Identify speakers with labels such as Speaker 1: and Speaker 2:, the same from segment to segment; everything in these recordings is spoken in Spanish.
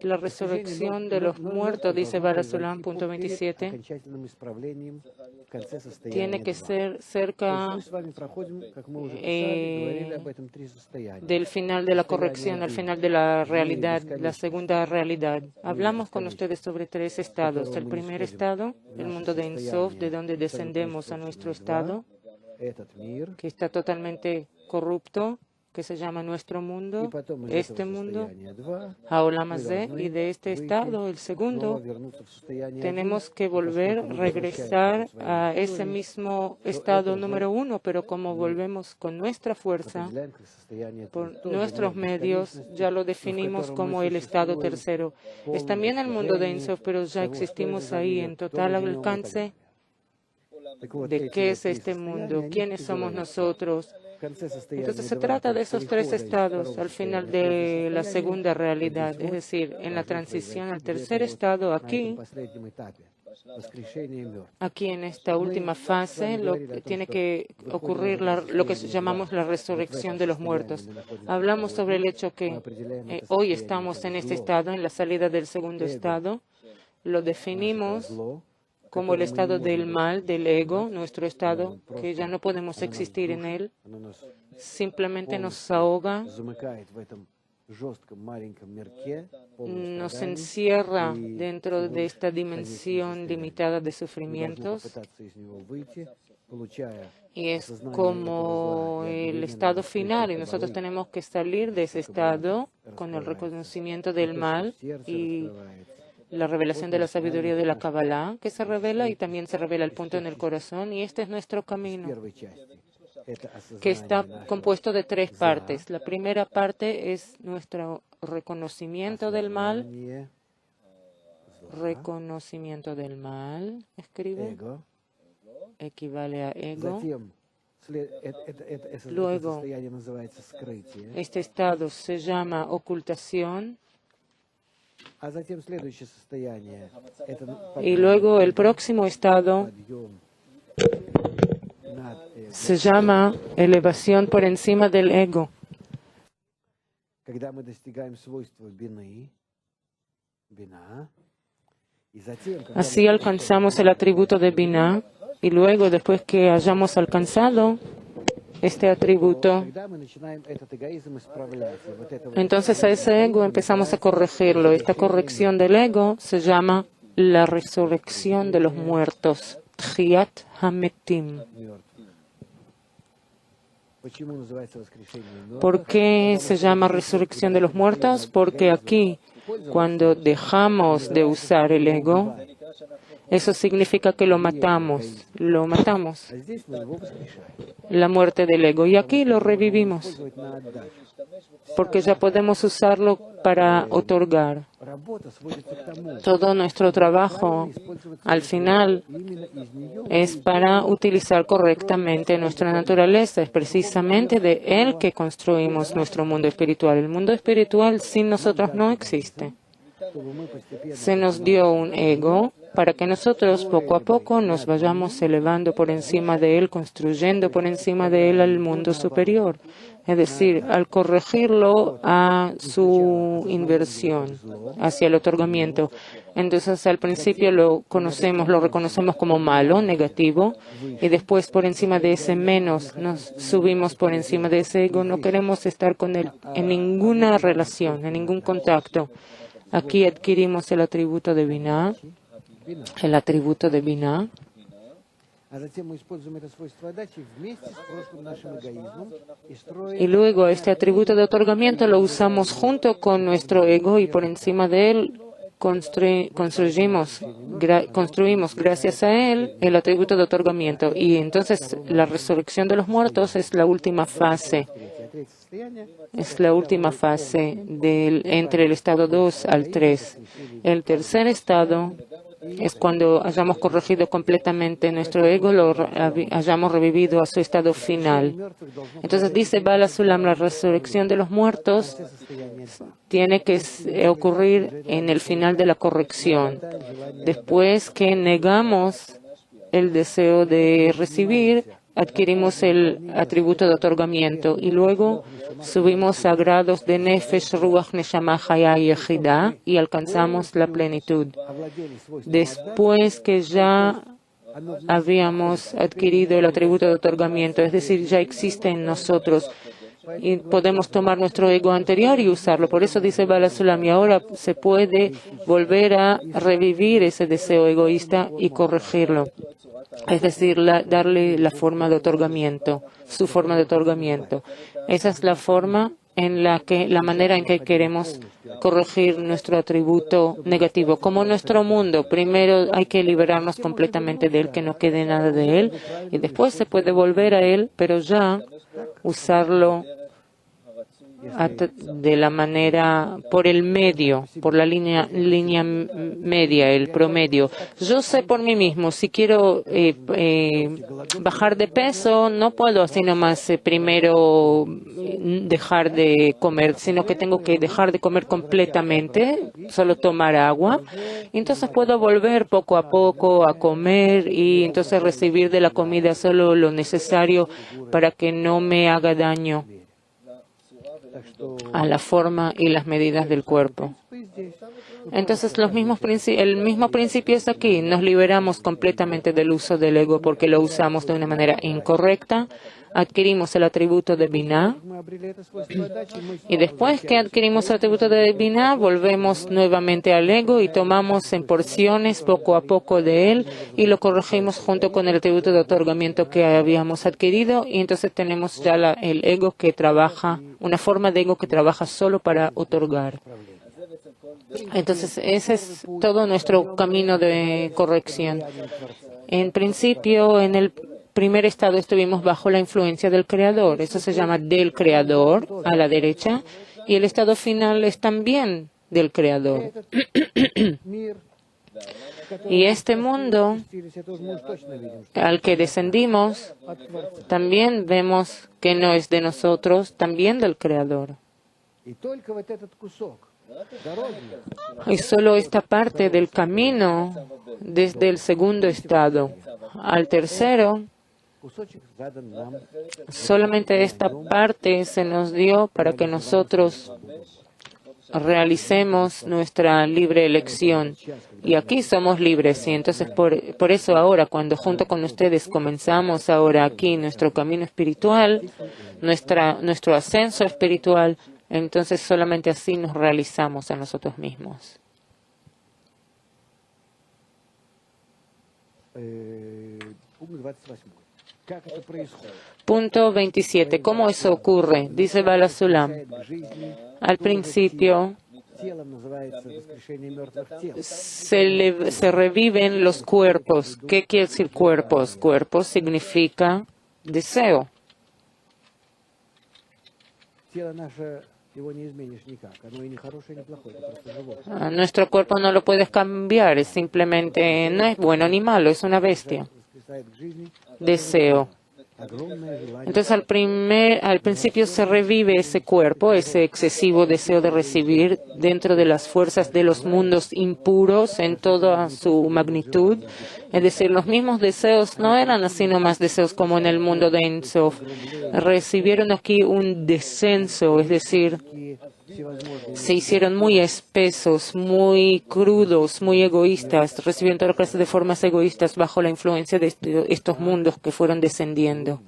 Speaker 1: La resurrección de los muertos, dice Barasulam, punto 27, tiene que ser cerca del final de la corrección, al final de la realidad, la segunda realidad. Hablamos con ustedes sobre tres estados. El primer estado, el mundo de Ein Sof, de donde descendemos a nuestro estado, que está totalmente corrupto, que se llama nuestro mundo, este mundo, Haolam Hazeh, y de este estado, el segundo, tenemos que regresar a ese mismo estado número uno, pero como volvemos con nuestra fuerza, por nuestros medios, ya lo definimos como el estado tercero. Es también el mundo de Ein Sof, pero ya existimos ahí en total alcance de qué es este mundo, quiénes somos nosotros. Entonces se trata de esos tres estados al final de la segunda realidad, es decir, en la transición al tercer estado, aquí en esta última fase, tiene que ocurrir lo que llamamos la resurrección de los muertos. Hablamos sobre el hecho que hoy estamos en este estado, en la salida del segundo estado, lo definimos como el estado del mal, del ego, nuestro estado, que ya no podemos existir en él, simplemente nos ahoga, nos encierra dentro de esta dimensión limitada de sufrimientos, y es como el estado final, y nosotros tenemos que salir de ese estado con el reconocimiento del mal y la revelación de la sabiduría de la Kabbalah, que se revela y también se revela el punto en el corazón, y este es nuestro camino, que está compuesto de tres partes. La primera parte es nuestro reconocimiento del mal, escribe, equivale a ego. Luego, este estado se llama ocultación. Y luego el próximo estado se llama elevación por encima del ego. Así alcanzamos el atributo de Binah, y luego, después que hayamos alcanzado este atributo, entonces a ese ego empezamos a corregirlo. Esta corrección del ego se llama la resurrección de los muertos, Tchiyat HaMetim. ¿Por qué se llama resurrección de los muertos? Porque aquí, cuando dejamos de usar el ego, eso significa que lo matamos, la muerte del ego. Y aquí lo revivimos, porque ya podemos usarlo para otorgar. Todo nuestro trabajo, al final, es para utilizar correctamente nuestra naturaleza. Es precisamente de él que construimos nuestro mundo espiritual. El mundo espiritual sin nosotros no existe. Se nos dio un ego para que nosotros poco a poco nos vayamos elevando por encima de él, construyendo por encima de él al mundo superior. Es decir, al corregirlo a su inversión, hacia el otorgamiento. Entonces, al principio lo reconocemos como malo, negativo, y después por encima de ese menos nos subimos por encima de ese ego. No queremos estar con él en ninguna relación, en ningún contacto. Aquí adquirimos el atributo de Binah. Y luego este atributo de otorgamiento lo usamos junto con nuestro ego, y por encima de él construimos gracias a él el atributo de otorgamiento. Y entonces la resurrección de los muertos es la última fase. Es la última fase entre el estado 2 al 3. El tercer estado es cuando hayamos corregido completamente nuestro ego, lo hayamos revivido a su estado final. Entonces dice Bala Sulam, la resurrección de los muertos tiene que ocurrir en el final de la corrección. Después que negamos el deseo de recibir, adquirimos el atributo de otorgamiento y luego subimos a grados de Nefesh, Ruach, Neshama, Haya y Ejidá y alcanzamos la plenitud. Después que ya habíamos adquirido el atributo de otorgamiento, es decir, ya existe en nosotros y podemos tomar nuestro ego anterior y usarlo. Por eso dice Baal HaSulam, y ahora se puede volver a revivir ese deseo egoísta y corregirlo. Es decir, darle la forma de otorgamiento, su forma de otorgamiento. Esa es la forma la manera en que queremos corregir nuestro atributo negativo. Como nuestro mundo, primero hay que liberarnos completamente de él, que no quede nada de él, y después se puede volver a él, pero ya usarlo de la manera, por el medio, por la línea media, el promedio. Yo sé por mí mismo, si quiero bajar de peso, no puedo así nomás primero dejar de comer, sino que tengo que dejar de comer completamente, solo tomar agua. Entonces puedo volver poco a poco a comer y entonces recibir de la comida solo lo necesario para que no me haga daño a la forma y las medidas del cuerpo. Entonces, el mismo principio es aquí. Nos liberamos completamente del uso del ego porque lo usamos de una manera incorrecta. Adquirimos el atributo de Binah. Y después que adquirimos el atributo de Binah, volvemos nuevamente al ego y tomamos en porciones poco a poco de él y lo corregimos junto con el atributo de otorgamiento que habíamos adquirido. Y entonces tenemos ya el ego que trabaja, una forma de ego que trabaja solo para otorgar. Entonces, ese es todo nuestro camino de corrección. En principio, en el primer estado estuvimos bajo la influencia del Creador. Eso se llama del Creador, a la derecha. Y el estado final es también del Creador. Y este mundo al que descendimos, también vemos que no es de nosotros, también del Creador. Y solo esta parte del camino, desde el segundo estado al tercero, solamente esta parte se nos dio para que nosotros realicemos nuestra libre elección. Y aquí somos libres. Y entonces por eso ahora, cuando junto con ustedes comenzamos ahora aquí nuestro camino espiritual, nuestro ascenso espiritual, entonces solamente así nos realizamos a nosotros mismos. Punto 27. ¿Cómo eso ocurre? Dice Baal HaSulam. Al principio se reviven los cuerpos. ¿Qué quiere decir cuerpos? Cuerpos significa deseo. Nuestro cuerpo no lo puedes cambiar, es simplemente, no es bueno ni malo, es una bestia. Deseo. Entonces al principio se revive ese cuerpo, ese excesivo deseo de recibir dentro de las fuerzas de los mundos impuros en toda su magnitud. Es decir, los mismos deseos no eran así nomás deseos como en el mundo de Ein Sof. Recibieron aquí un descenso, es decir, se hicieron muy espesos, muy crudos, muy egoístas, recibieron toda clase de formas egoístas bajo la influencia de estos mundos que fueron descendiendo.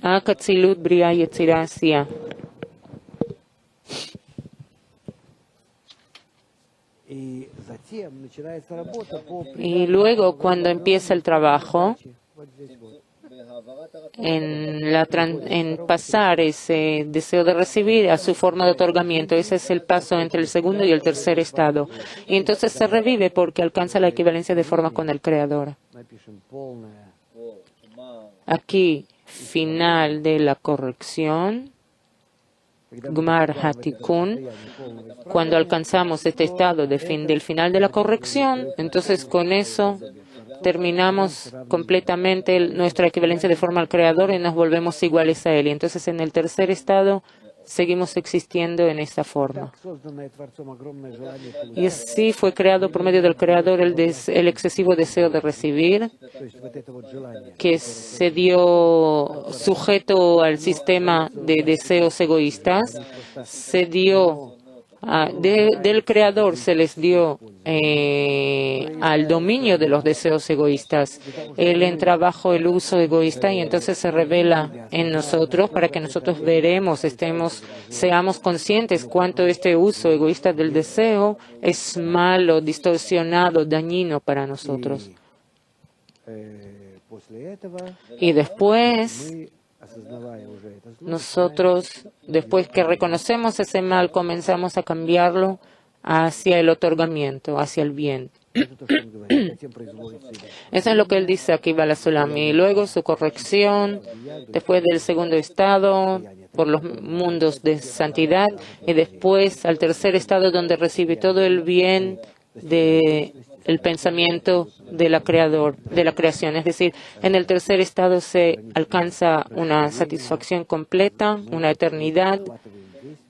Speaker 1: Katzilut, Bria, Yetzirah, Sia. Y luego, cuando empieza el trabajo, en pasar ese deseo de recibir a su forma de otorgamiento, ese es el paso entre el segundo y el tercer estado. Y entonces se revive porque alcanza la equivalencia de forma con el Creador. Aquí, final de la corrección. Gmar Hatikun, cuando alcanzamos este estado del final de la corrección, entonces con eso terminamos completamente nuestra equivalencia de forma al Creador y nos volvemos iguales a Él. Y entonces en el tercer estado seguimos existiendo en esa forma. Y así fue creado por medio del Creador el excesivo deseo de recibir, que se dio sujeto al sistema de deseos egoístas, se dio del Creador, se les dio al dominio de los deseos egoístas. Él entra bajo el uso egoísta y entonces se revela en nosotros para que nosotros seamos conscientes cuánto este uso egoísta del deseo es malo, distorsionado, dañino para nosotros. Y después, nosotros, después que reconocemos ese mal, comenzamos a cambiarlo hacia el otorgamiento, hacia el bien. Eso es lo que él dice aquí, Baal HaSulam. Y luego su corrección, después del segundo estado, por los mundos de santidad, y después al tercer estado donde recibe todo el bien del pensamiento de la creación. Es decir, en el tercer estado se alcanza una satisfacción completa, una eternidad,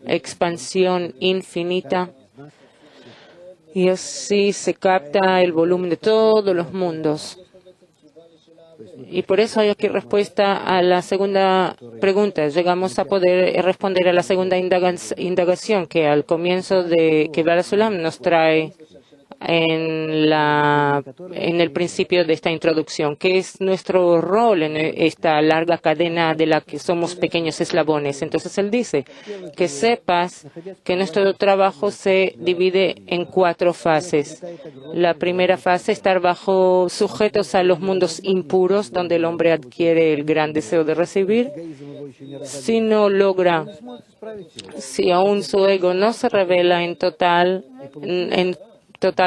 Speaker 1: expansión infinita, y así se capta el volumen de todos los mundos. Y por eso hay aquí respuesta a la segunda pregunta. Llegamos a poder responder a la segunda indagación que al comienzo que Baal HaSulam nos trae en el principio de esta introducción, que es nuestro rol en esta larga cadena de la que somos pequeños eslabones. Entonces él dice que sepas que nuestro trabajo se divide en 4 fases. La primera fase, estar sujetos a los mundos impuros, donde el hombre adquiere el gran deseo de recibir. Si aún su ego no se revela en total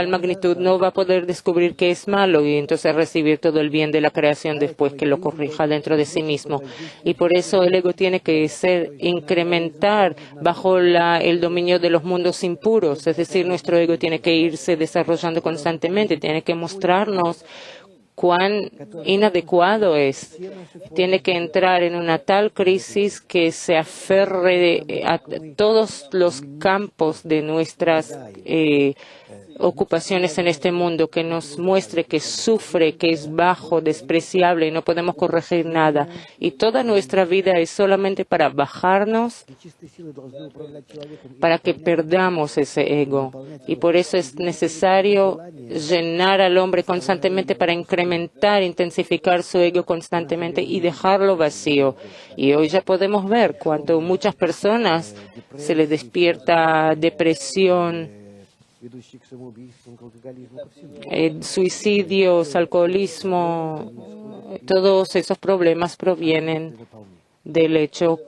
Speaker 1: magnitud, no va a poder descubrir que es malo y entonces recibir todo el bien de la creación después que lo corrija dentro de sí mismo. Y por eso el ego tiene que incrementar bajo el dominio de los mundos impuros. Es decir, nuestro ego tiene que irse desarrollando constantemente, tiene que mostrarnos cuán inadecuado es. Tiene que entrar en una tal crisis que se aferre a todos los campos de nuestras ocupaciones en este mundo, que nos muestre que sufre, que es bajo, despreciable y no podemos corregir nada. Y toda nuestra vida es solamente para bajarnos, para que perdamos ese ego. Y por eso es necesario llenar al hombre constantemente para incrementar, intensificar su ego constantemente y dejarlo vacío. Y hoy ya podemos ver cuánto muchas personas se les despierta depresión, suicidios, alcoholismo. Todos esos problemas provienen del hecho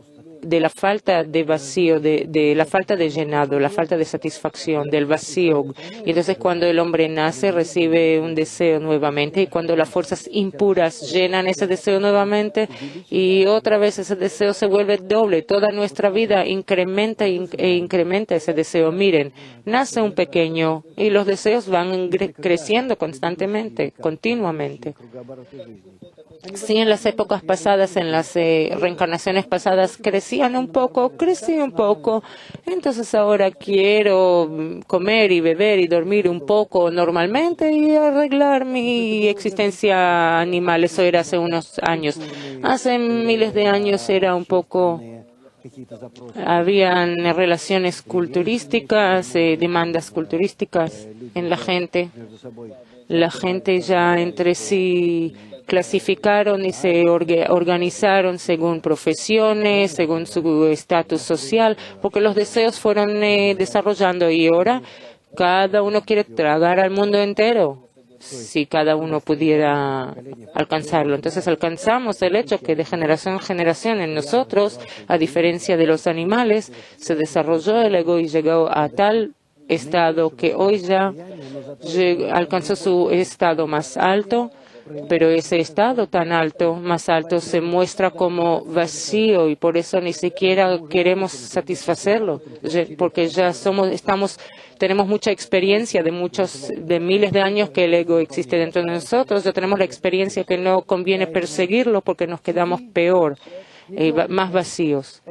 Speaker 1: de la falta de vacío, de la falta de llenado, la falta de satisfacción, del vacío. Y entonces cuando el hombre nace recibe un deseo nuevamente, y cuando las fuerzas impuras llenan ese deseo nuevamente y otra vez ese deseo se vuelve doble. Toda nuestra vida incrementa e incrementa ese deseo. Miren, nace un pequeño y los deseos van creciendo constantemente, continuamente. Sí, en las épocas pasadas, en las reencarnaciones pasadas, crecí un poco. Entonces ahora quiero comer y beber y dormir un poco normalmente y arreglar mi existencia animal. Eso era hace unos años. Hace miles de años era un poco... Habían relaciones culturísticas, demandas culturísticas en la gente. La gente ya entre sí clasificaron y se organizaron según profesiones, según su estatus social, porque los deseos fueron desarrollando y ahora cada uno quiere tragar al mundo entero. Si cada uno pudiera alcanzarlo. Entonces alcanzamos el hecho que de generación en generación en nosotros, a diferencia de los animales, se desarrolló el ego y llegó a tal estado que hoy ya alcanzó su estado más alto, pero ese estado tan alto, más alto, se muestra como vacío y por eso ni siquiera queremos satisfacerlo, porque ya tenemos mucha experiencia de miles de años que el ego existe dentro de nosotros. Ya tenemos la experiencia que no conviene perseguirlo porque nos quedamos peor. más vacíos.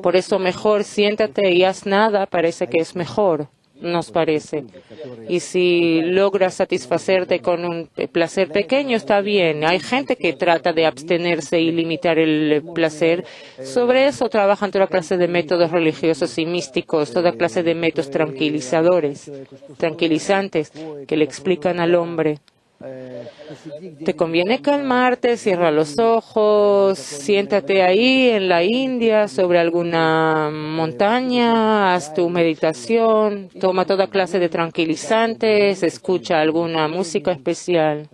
Speaker 1: Por eso mejor siéntate y haz nada, parece que es mejor, nos parece. Y si logras satisfacerte con un placer pequeño, está bien. Hay gente que trata de abstenerse y limitar el placer. Sobre eso trabajan toda clase de métodos religiosos y místicos, toda clase de métodos tranquilizantes, que le explican al hombre: te conviene calmarte, cierra los ojos, siéntate ahí en la India sobre alguna montaña, haz tu meditación, toma toda clase de tranquilizantes, escucha alguna música especial,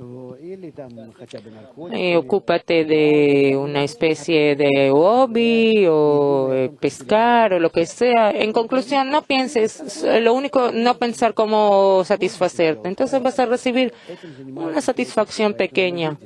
Speaker 1: ocúpate de una especie de hobby o pescar o lo que sea. En conclusión, no pienses, lo único, no pensar cómo satisfacerte. Entonces vas a recibir una satisfacción pequeña.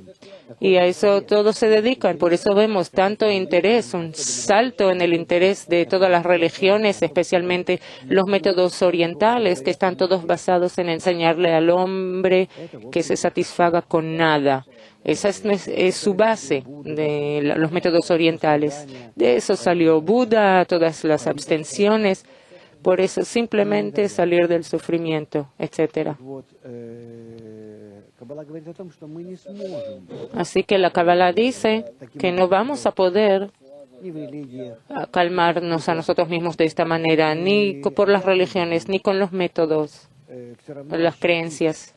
Speaker 1: Y a eso todos se dedican. Por eso vemos tanto interés, un salto en el interés de todas las religiones, especialmente los métodos orientales, que están todos basados en enseñarle al hombre que se satisfaga con nada. Esa es su base de los métodos orientales. De eso salió Buda, todas las abstenciones. Por eso simplemente salir del sufrimiento, etcétera. Así que la Kabbalah dice que no vamos a poder calmarnos a nosotros mismos de esta manera, ni por las religiones, ni con los métodos, las creencias.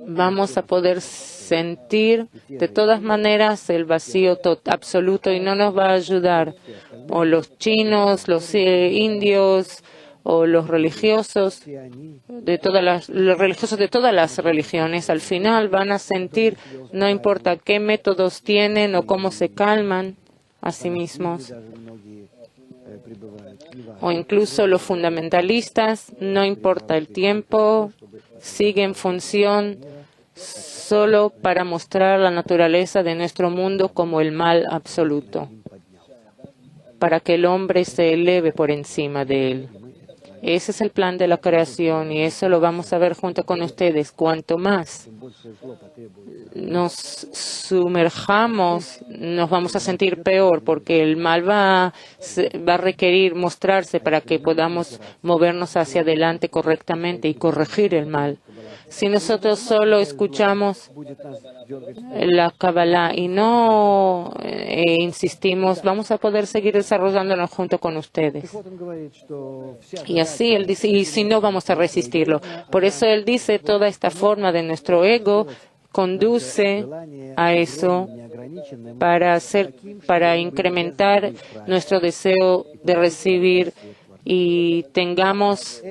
Speaker 1: Vamos a poder sentir de todas maneras el vacío absoluto y no nos va a ayudar. O los chinos, los indios, o los religiosos los religiosos de todas las religiones, al final van a sentir, no importa qué métodos tienen o cómo se calman a sí mismos, o incluso los fundamentalistas, no importa el tiempo, siguen función solo para mostrar la naturaleza de nuestro mundo como el mal absoluto, para que el hombre se eleve por encima de él. Ese es el plan de la creación y eso lo vamos a ver junto con ustedes. Cuanto más nos sumerjamos, nos vamos a sentir peor porque el mal va a requerir mostrarse para que podamos movernos hacia adelante correctamente y corregir el mal. Si nosotros solo escuchamos la Kabbalah y no insistimos, vamos a poder seguir desarrollándonos junto con ustedes. Y así él dice, y si no, vamos a resistirlo. Por eso él dice, toda esta forma de nuestro ego conduce a eso para incrementar nuestro deseo de recibir y tengamos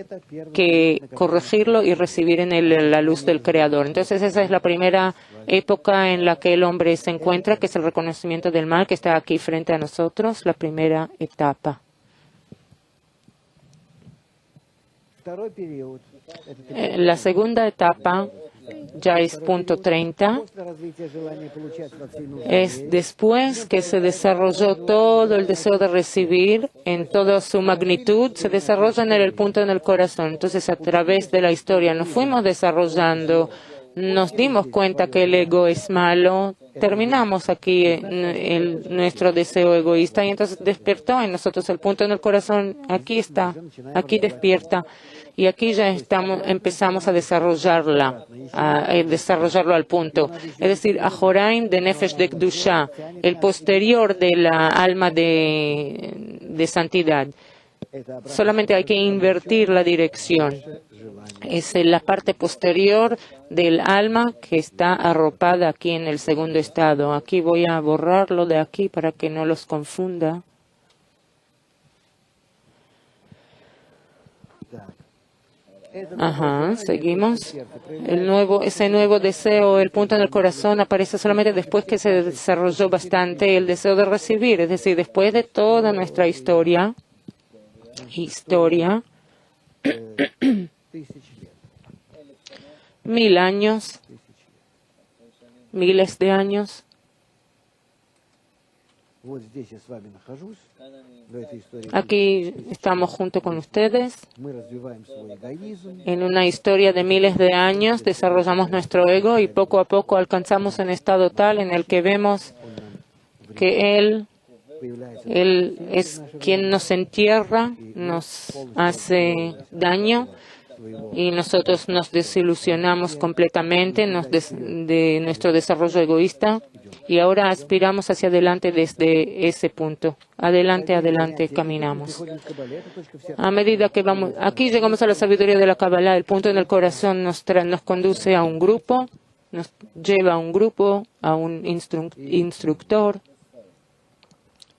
Speaker 1: que corregirlo y recibir en él la luz del Creador. Entonces esa es la primera época en la que el hombre se encuentra, que es el reconocimiento del mal, que está aquí frente a nosotros, la primera etapa. La segunda etapa ya es punto 30, es después que se desarrolló todo el deseo de recibir en toda su magnitud, se desarrolla en el punto en el corazón. Entonces, a través de la historia nos fuimos desarrollando, nos dimos cuenta que el ego es malo, terminamos aquí nuestro deseo egoísta y entonces despertó en nosotros el punto en el corazón. Aquí está, aquí despierta. Y aquí ya empezamos a desarrollarlo al punto. Es decir, Ajorain de Nefesh de Kdusha, el posterior de la alma de santidad. Solamente hay que invertir la dirección. Es la parte posterior del alma que está arropada aquí en el segundo estado. Aquí voy a borrarlo de aquí para que no los confunda. Seguimos. Ese nuevo deseo, el punto en el corazón, aparece solamente después que se desarrolló bastante el deseo de recibir, es decir, después de toda nuestra historia, 1000 años, miles de años. Aquí estamos junto con ustedes. En una historia de miles de años desarrollamos nuestro ego y poco a poco alcanzamos un estado tal en el que vemos que Él es quien nos entierra, nos hace daño y nosotros nos desilusionamos completamente de nuestro desarrollo egoísta y ahora aspiramos hacia adelante desde ese punto. Adelante, adelante, caminamos. A medida que vamos, aquí llegamos a la sabiduría de la Kabbalah, el punto en el corazón nos conduce a un grupo, nos lleva a un grupo, a un instructor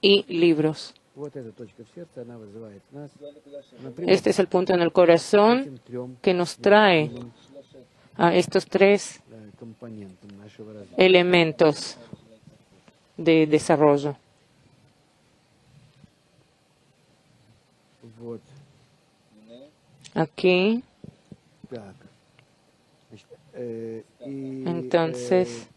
Speaker 1: y libros. Este es el punto en el corazón que nos trae a estos tres elementos de desarrollo. Aquí. Entonces,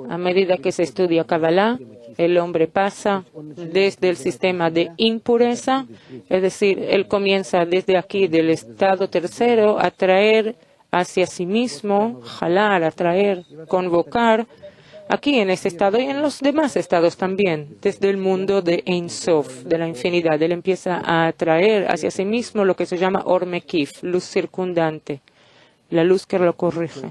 Speaker 1: a medida que se estudia Kabbalah, el hombre pasa desde el sistema de impureza, es decir, él comienza desde aquí, del estado tercero, a traer hacia sí mismo, jalar, atraer, convocar, aquí en este estado y en los demás estados también, desde el mundo de Ein Sof, de la infinidad. Él empieza a atraer hacia sí mismo lo que se llama Or Mekif, luz circundante, la luz que lo corrige.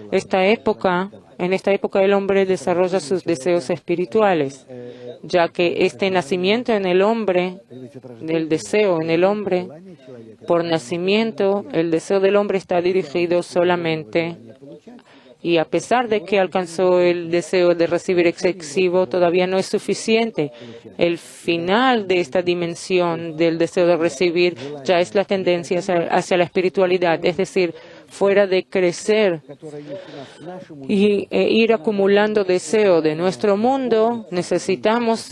Speaker 1: En esta época el hombre desarrolla sus deseos espirituales, ya que este nacimiento en el hombre, del deseo en el hombre, por nacimiento, el deseo del hombre está dirigido solamente, y a pesar de que alcanzó el deseo de recibir excesivo, todavía no es suficiente. El final de esta dimensión del deseo de recibir ya es la tendencia hacia la espiritualidad, es decir, fuera de crecer e ir acumulando deseo de nuestro mundo, necesitamos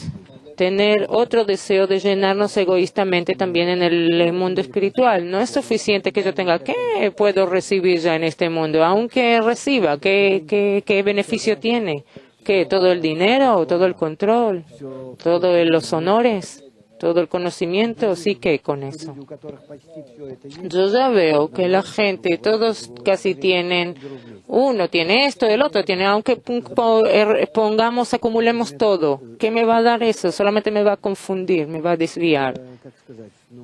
Speaker 1: tener otro deseo de llenarnos egoístamente también en el mundo espiritual. No es suficiente que yo tenga, ¿qué puedo recibir ya en este mundo? Aunque reciba, ¿qué beneficio tiene? ¿Qué? ¿Todo el dinero? ¿Todo el control? ¿Todos los honores? ¿Todo el conocimiento? Sí, ¿qué con eso? Yo ya veo que la gente, todos casi tienen, uno tiene esto, el otro tiene, aunque pongamos, acumulemos todo. ¿Qué me va a dar eso? Solamente me va a confundir, me va a desviar.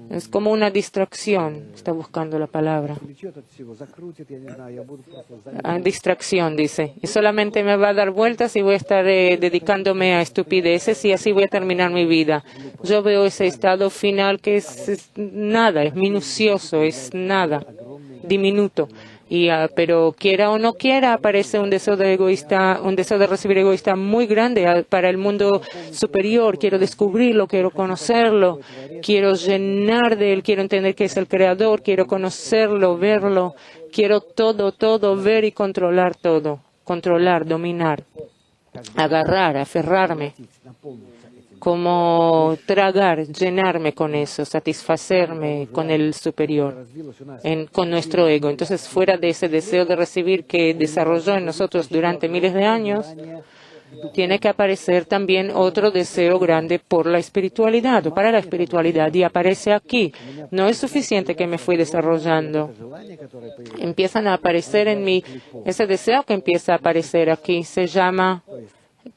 Speaker 1: Es como una distracción, está buscando la palabra. Distracción, dice. Y solamente me va a dar vueltas y voy a estar dedicándome a estupideces y así voy a terminar mi vida. Yo veo ese estado final que es nada, es minucioso, es nada, diminuto. Pero quiera o no quiera, aparece un deseo de recibir egoísta muy grande para el mundo superior. Quiero descubrirlo, quiero conocerlo, quiero llenar de él, quiero entender que es el creador, quiero conocerlo, verlo, quiero todo, ver y controlar todo, controlar, dominar, agarrar, aferrarme, como tragar, llenarme con eso, satisfacerme con el superior, con nuestro ego. Entonces, fuera de ese deseo de recibir que desarrolló en nosotros durante miles de años, tiene que aparecer también otro deseo grande por la espiritualidad o para la espiritualidad, y aparece aquí. No es suficiente que me fui desarrollando. Empiezan a aparecer en mí, ese deseo que empieza a aparecer aquí se llama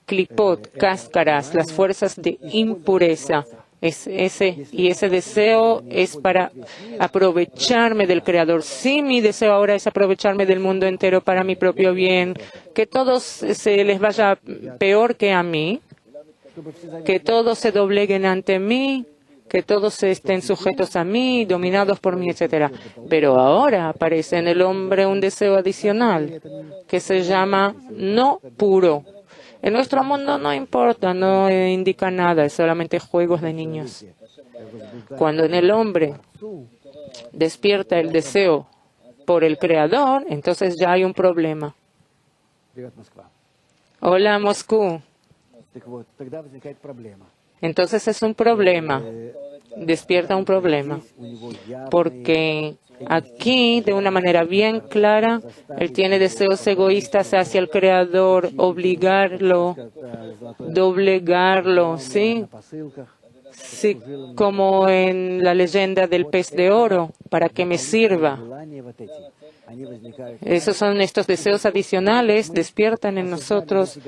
Speaker 1: clipot, cáscaras, las fuerzas de impureza. Ese deseo es para aprovecharme del Creador. Sí, mi deseo ahora es aprovecharme del mundo entero para mi propio bien, que todos se les vaya peor que a mí, que todos se dobleguen ante mí, que todos estén sujetos a mí, dominados por mí, etc. Pero ahora aparece en el hombre un deseo adicional que se llama no puro. En nuestro mundo no importa, no indica nada, es solamente juegos de niños. Cuando en el hombre despierta el deseo por el Creador, entonces ya hay un problema. Hola, Moscú. Entonces es un problema, despierta un problema, porque aquí, de una manera bien clara, él tiene deseos egoístas hacia el Creador, obligarlo, doblegarlo, ¿sí? Sí, como en la leyenda del pez de oro, para que me sirva. Esos son estos deseos adicionales, despiertan en nosotros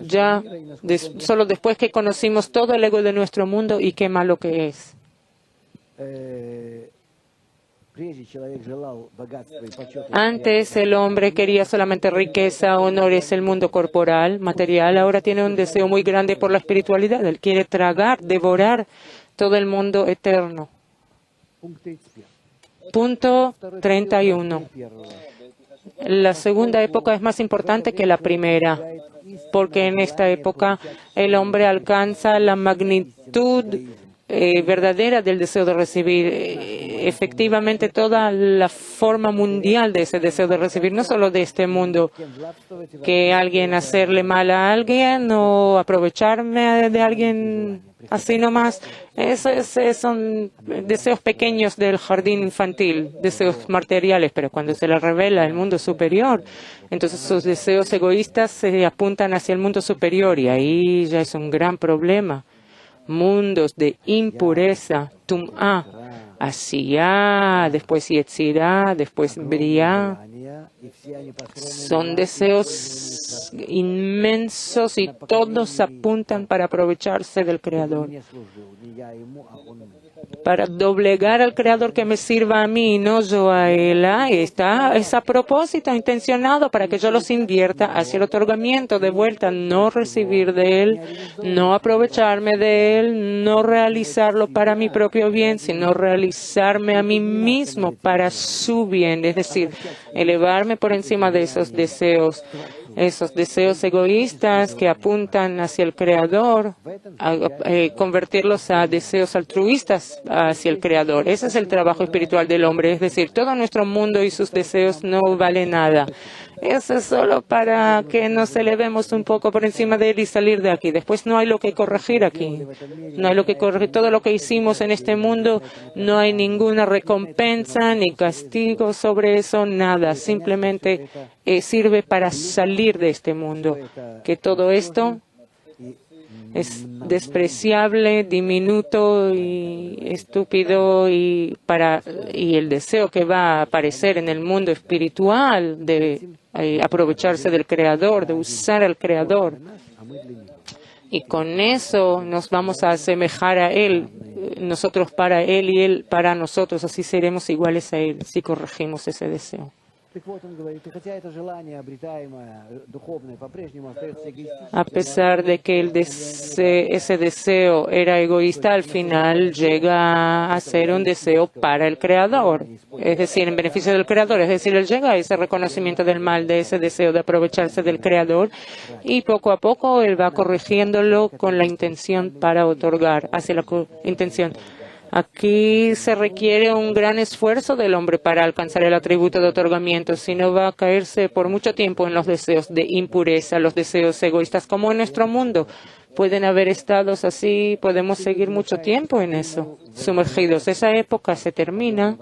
Speaker 1: ya solo después que conocimos todo el ego de nuestro mundo y qué malo que es. Antes el hombre quería solamente riqueza, honores, el mundo corporal, material. Ahora tiene un deseo muy grande por la espiritualidad. Él quiere tragar, devorar todo el mundo eterno. Punto 31. La segunda época es más importante que la primera, porque en esta época el hombre alcanza la magnitud verdadera del deseo de recibir, efectivamente toda la forma mundial de ese deseo de recibir, no solo de este mundo, que alguien hacerle mal a alguien o aprovecharme de alguien así nomás. Esos son deseos pequeños del jardín infantil, deseos materiales, pero cuando se le revela el mundo superior, entonces sus deseos egoístas se apuntan hacia el mundo superior y ahí ya es un gran problema. Mundos de impureza, tum'a, asiyá, después yetzirá, después briá. Son deseos inmensos y todos apuntan para aprovecharse del Creador, para doblegar al Creador que me sirva a mí y no yo a Él. Es a propósito, intencionado para que yo los invierta hacia el otorgamiento de vuelta, no recibir de Él, no aprovecharme de Él, no realizarlo para mi propio bien, sino realizarme a mí mismo para su bien, es decir, elevarme por encima de esos deseos egoístas que apuntan hacia el Creador, convertirlos a deseos altruistas hacia el Creador. Ese es el trabajo espiritual del hombre, es decir, todo nuestro mundo y sus deseos no valen nada. Eso es solo para que nos elevemos un poco por encima de él y salir de aquí. Después no hay lo que corregir aquí. No hay lo que corregir. Todo lo que hicimos en este mundo, no hay ninguna recompensa ni castigo sobre eso, nada. Simplemente sirve para salir de este mundo. Que todo esto es despreciable, diminuto y estúpido y el deseo que va a aparecer en el mundo espiritual de aprovecharse del Creador, de usar al Creador. Y con eso nos vamos a asemejar a Él, nosotros para Él y Él para nosotros. Así seremos iguales a Él si corregimos ese deseo. A pesar de que ese deseo era egoísta, al final llega a ser un deseo para el Creador, es decir, en beneficio del Creador, es decir, él llega a ese reconocimiento del mal, de ese deseo de aprovecharse del Creador, y poco a poco él va corrigiéndolo con la intención para otorgar, hacia la intención. Aquí se requiere un gran esfuerzo del hombre para alcanzar el atributo de otorgamiento, si no va a caerse por mucho tiempo en los deseos de impureza, los deseos egoístas, como en nuestro mundo. Pueden haber estados así, podemos seguir mucho tiempo en eso, sumergidos. Esa época se termina,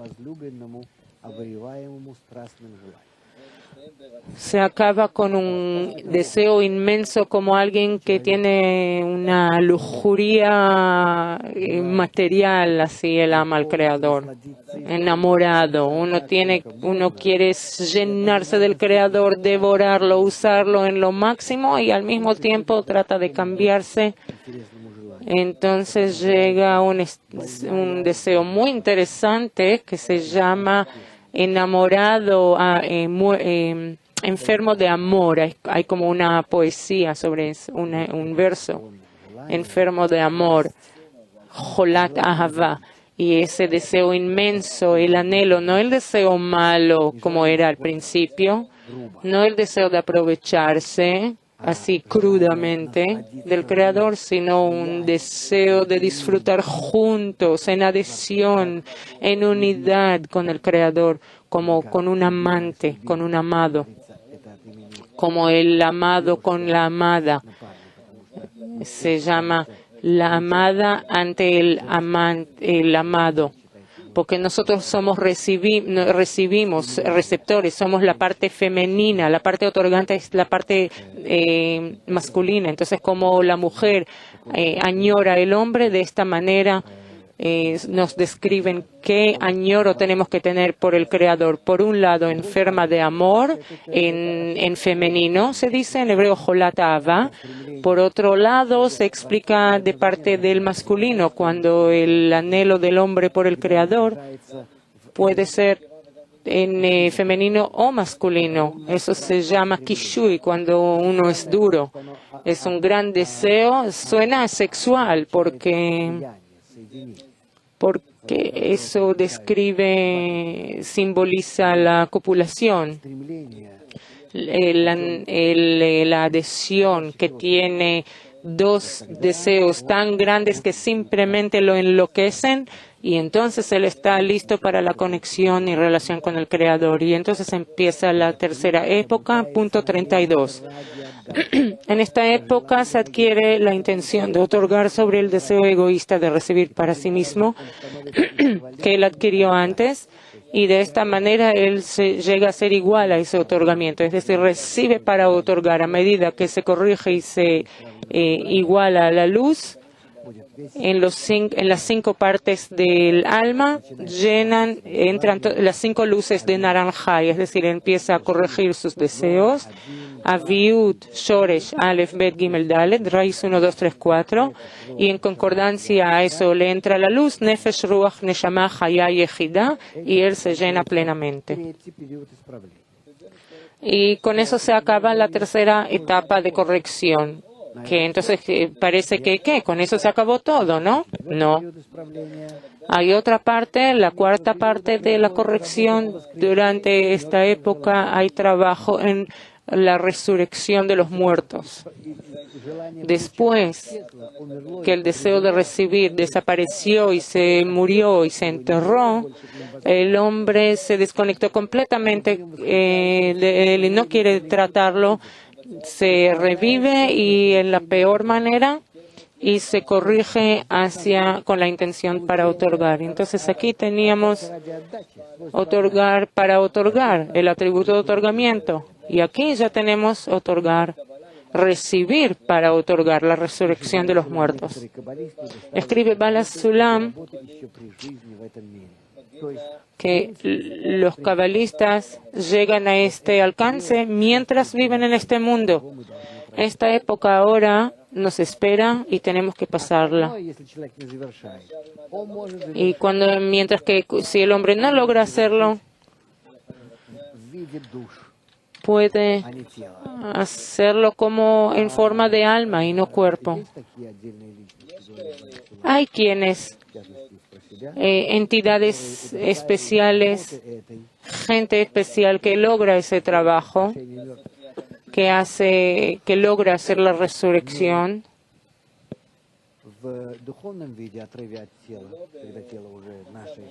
Speaker 1: se acaba con un deseo inmenso como alguien que tiene una lujuria material, así él ama al Creador, enamorado. Uno quiere llenarse del Creador, devorarlo, usarlo en lo máximo y al mismo tiempo trata de cambiarse. Entonces llega un deseo muy interesante que se llama enamorado, enfermo de amor. Hay como una poesía sobre eso, un verso. Enfermo de amor. Jolat Ahava. Y ese deseo inmenso, el anhelo, no el deseo malo como era al principio, no el deseo de aprovecharse así crudamente del Creador, sino un deseo de disfrutar juntos, en adhesión, en unidad con el Creador, como con un amante, con un amado, como el amado con la amada. Se llama la amada ante el amado. Porque nosotros recibimos receptores, somos la parte femenina, la parte otorgante es la parte masculina. Entonces, como la mujer añora al hombre, de esta manera nos describen qué añoro tenemos que tener por el Creador. Por un lado, enferma de amor, en femenino, se dice en hebreo jolat ahava. Por otro lado, se explica de parte del masculino, cuando el anhelo del hombre por el Creador puede ser en femenino o masculino. Eso se llama kishui, cuando uno es duro. Es un gran deseo, suena sexual porque eso describe, simboliza la copulación, la adhesión que tiene dos deseos tan grandes que simplemente lo enloquecen, y entonces él está listo para la conexión y relación con el Creador. Y entonces empieza la tercera época, punto 32. En esta época se adquiere la intención de otorgar sobre el deseo egoísta de recibir para sí mismo que él adquirió antes, y de esta manera él llega a ser igual a ese otorgamiento, es decir, recibe para otorgar. A medida que se corrige y se iguala a la luz, en las 5 partes del alma entran las 5 luces de naranja, es decir, empieza a corregir sus deseos. Aviut, Shoresh, Aleph, Bet, Gimel, Dalet, raíz 1, 2, 3, 4, y en concordancia a eso le entra la luz, Nefesh, Ruach, Neshama, Hayah, Yehidah, y él se llena plenamente. Y con eso se acaba la tercera etapa de corrección. Que entonces parece que con eso se acabó todo, ¿no? No. Hay otra parte, la cuarta parte de la corrección. Durante esta época hay trabajo en la resurrección de los muertos. Después que el deseo de recibir desapareció y se murió y se enterró, el hombre se desconectó completamente, él no quiere tratarlo, se revive y en la peor manera, y se corrige con la intención para otorgar. Entonces aquí teníamos otorgar para otorgar, el atributo de otorgamiento, y aquí ya tenemos otorgar, recibir para otorgar, la resurrección de los muertos. Escribe Bala Sulam que los cabalistas llegan a este alcance mientras viven en este mundo. Esta época ahora nos espera y tenemos que pasarla. Y mientras que si el hombre no logra hacerlo, puede hacerlo como en forma de alma y no cuerpo. Hay quienes, entidades especiales, gente especial que logra ese trabajo, que logra hacer la resurrección.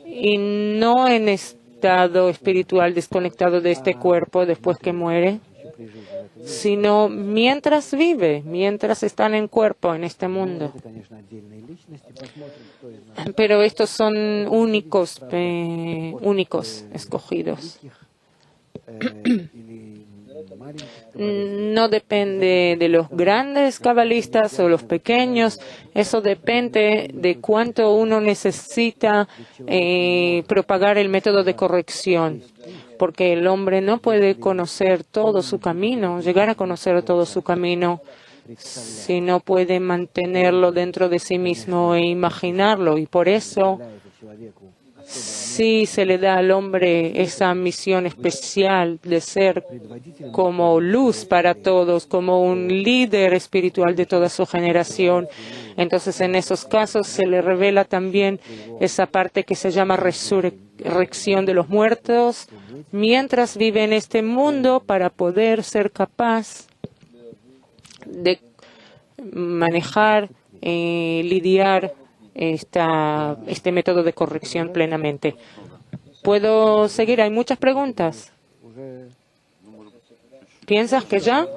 Speaker 1: Y no en estado espiritual desconectado de este cuerpo después que muere, sino mientras vive, mientras están en cuerpo en este mundo. Pero estos son únicos escogidos. No depende de los grandes cabalistas o los pequeños, eso depende de cuánto uno necesita propagar el método de corrección, porque el hombre no puede conocer todo su camino, llegar a conocer todo su camino, si no puede mantenerlo dentro de sí mismo e imaginarlo, y por eso sí se le da al hombre esa misión especial de ser como luz para todos, como un líder espiritual de toda su generación. Entonces, en esos casos se le revela también esa parte que se llama resurrección de los muertos, mientras vive en este mundo, para poder ser capaz de manejar, lidiar este método de corrección plenamente. ¿Puedo seguir? Hay muchas preguntas. ¿Piensas que ya?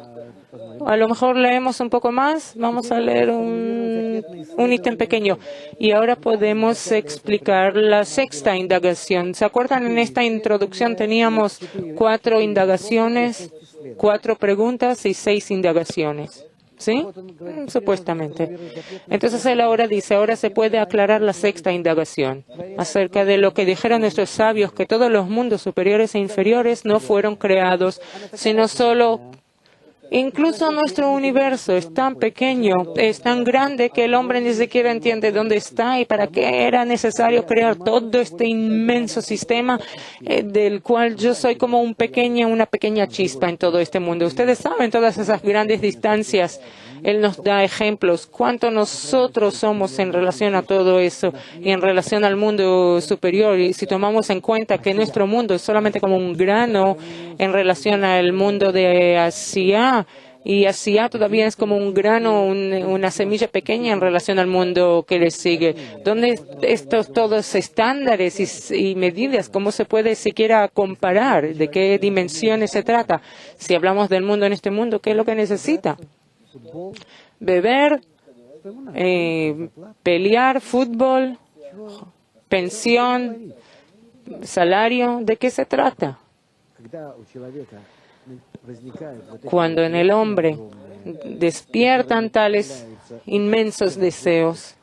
Speaker 1: A lo mejor leemos un poco más. Vamos a leer un ítem pequeño. Y ahora podemos explicar la sexta indagación. ¿Se acuerdan? En esta introducción teníamos 4 indagaciones, 4 preguntas y 6 indagaciones. ¿Sí? Supuestamente. Entonces él ahora dice, ahora se puede aclarar la sexta indagación acerca de lo que dijeron nuestros sabios, que todos los mundos superiores e inferiores no fueron creados, sino solo... Incluso nuestro universo es tan pequeño, es tan grande que el hombre ni siquiera entiende dónde está y para qué era necesario crear todo este inmenso sistema del cual yo soy como una pequeña chispa en todo este mundo. Ustedes saben todas esas grandes distancias. Él nos da ejemplos, cuánto nosotros somos en relación a todo eso y en relación al mundo superior. Y si tomamos en cuenta que nuestro mundo es solamente como un grano en relación al mundo de Asia, y Asia todavía es como un grano, una semilla pequeña en relación al mundo que le sigue. ¿Dónde estos todos estándares y medidas? ¿Cómo se puede siquiera comparar? ¿De qué dimensiones se trata? Si hablamos del mundo en este mundo, ¿qué es lo que necesita? Beber, pelear, fútbol, pensión, salario. ¿De qué se trata? Cuando en el hombre despiertan tales inmensos deseos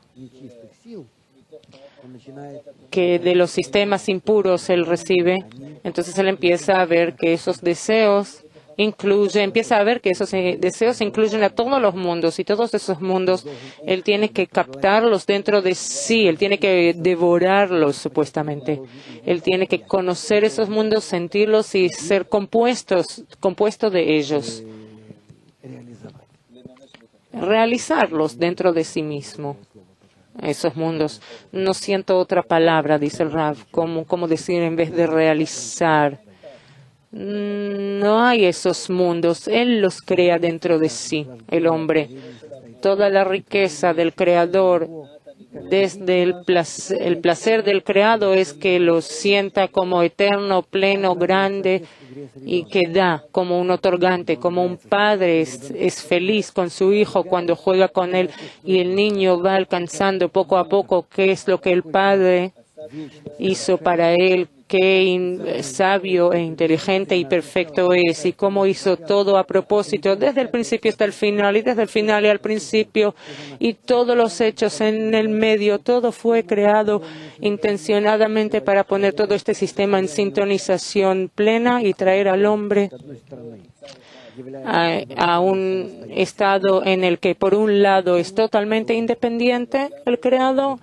Speaker 1: que de los sistemas impuros él recibe, entonces él empieza a ver que esos deseos incluyen a todos los mundos, y todos esos mundos él tiene que captarlos dentro de sí, él tiene que devorarlos supuestamente. Él tiene que conocer esos mundos, sentirlos y ser compuesto de ellos. Realizarlos dentro de sí mismo. Esos mundos. No siento otra palabra, dice el Rav, como decir en vez de realizar. No hay esos mundos, él los crea dentro de sí, el hombre. Toda la riqueza del Creador, desde el placer del creado es que lo sienta como eterno, pleno, grande y que da como un otorgante, como un padre es feliz con su hijo cuando juega con él y el niño va alcanzando poco a poco qué es lo que el padre hizo para él, qué sabio e inteligente y perfecto es, y cómo hizo todo a propósito, desde el principio hasta el final, y desde el final y al principio, y todos los hechos en el medio, todo fue creado intencionadamente para poner todo este sistema en sintonización plena y traer al hombre a un estado en el que por un lado es totalmente independiente el creado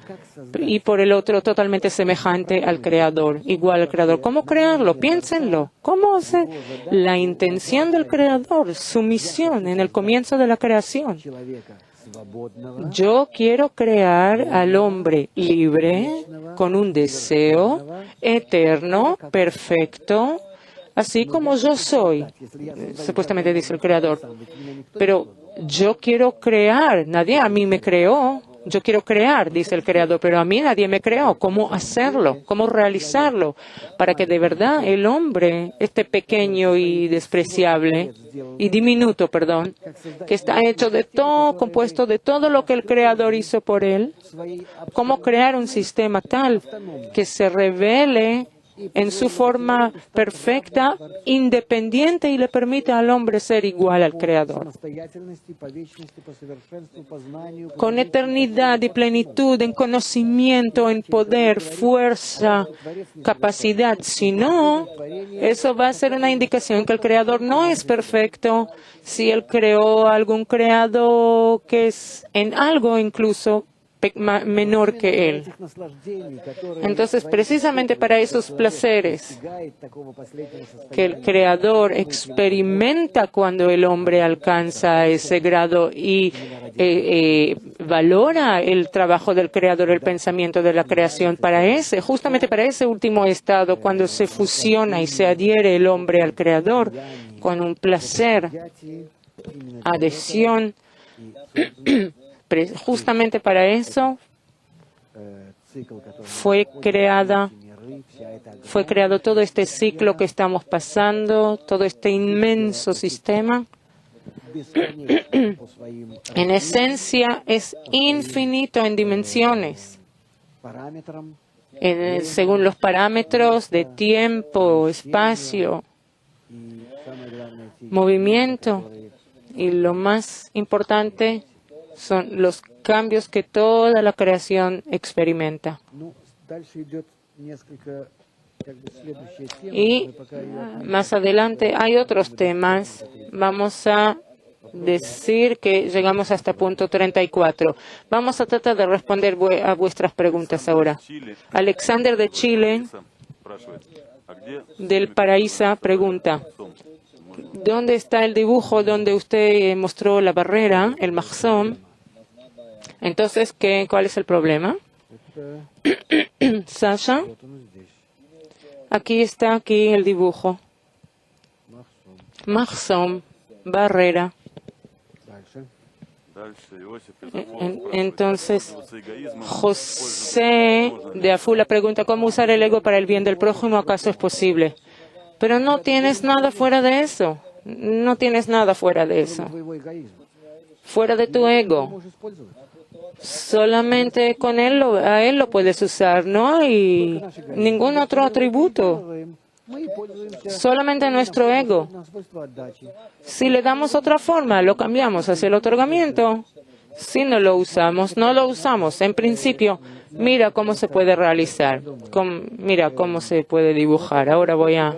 Speaker 1: y por el otro totalmente semejante al creador, igual al creador. ¿Cómo crearlo? Piénsenlo. ¿Cómo hace la intención del creador, su misión en el comienzo de la creación? Yo quiero crear al hombre libre, con un deseo eterno, perfecto, así como yo soy, supuestamente dice el Creador. Pero yo quiero crear, nadie a mí me creó. Yo quiero crear, dice el Creador, pero a mí nadie me creó. ¿Cómo hacerlo? ¿Cómo realizarlo? Para que de verdad el hombre, este pequeño y despreciable, y diminuto, perdón, que está hecho de todo, compuesto de todo lo que el Creador hizo por él, ¿cómo crear un sistema tal que se revele en su forma perfecta, independiente y le permite al hombre ser igual al Creador? Con eternidad y plenitud, en conocimiento, en poder, fuerza, capacidad. Si no, eso va a ser una indicación que el Creador no es perfecto. Si Él creó algún creado que es en algo incluso menor que él. Entonces, precisamente para esos placeres que el Creador experimenta cuando el hombre alcanza ese grado y valora el trabajo del Creador, el pensamiento de la creación, justamente para ese último estado, cuando se fusiona y se adhiere el hombre al Creador con un placer, adhesión, justamente para eso fue creado todo este ciclo que estamos pasando, todo este inmenso sistema. En esencia es infinito en dimensiones, según los parámetros de tiempo, espacio, movimiento. Y lo más importante son los cambios que toda la creación experimenta. Y más adelante hay otros temas. Vamos a decir que llegamos hasta punto 34. Vamos a tratar de responder a vuestras preguntas ahora. Alexander de Chile, del Paraíso, pregunta: ¿dónde está el dibujo donde usted mostró la barrera, el mahzón? Entonces, ¿cuál es el problema? Sasha, aquí está el dibujo. Mahzón, barrera. Entonces, José de Afula pregunta: ¿cómo usar el ego para el bien del prójimo? ¿Acaso es posible? Pero no tienes nada fuera de eso. No tienes nada fuera de eso. Fuera de tu ego. Solamente con a él lo puedes usar. No hay ningún otro atributo. Solamente nuestro ego. Si le damos otra forma, lo cambiamos hacia el otorgamiento. Si no lo usamos, no lo usamos. En principio, mira cómo se puede realizar. Mira cómo se puede dibujar. Ahora voy a...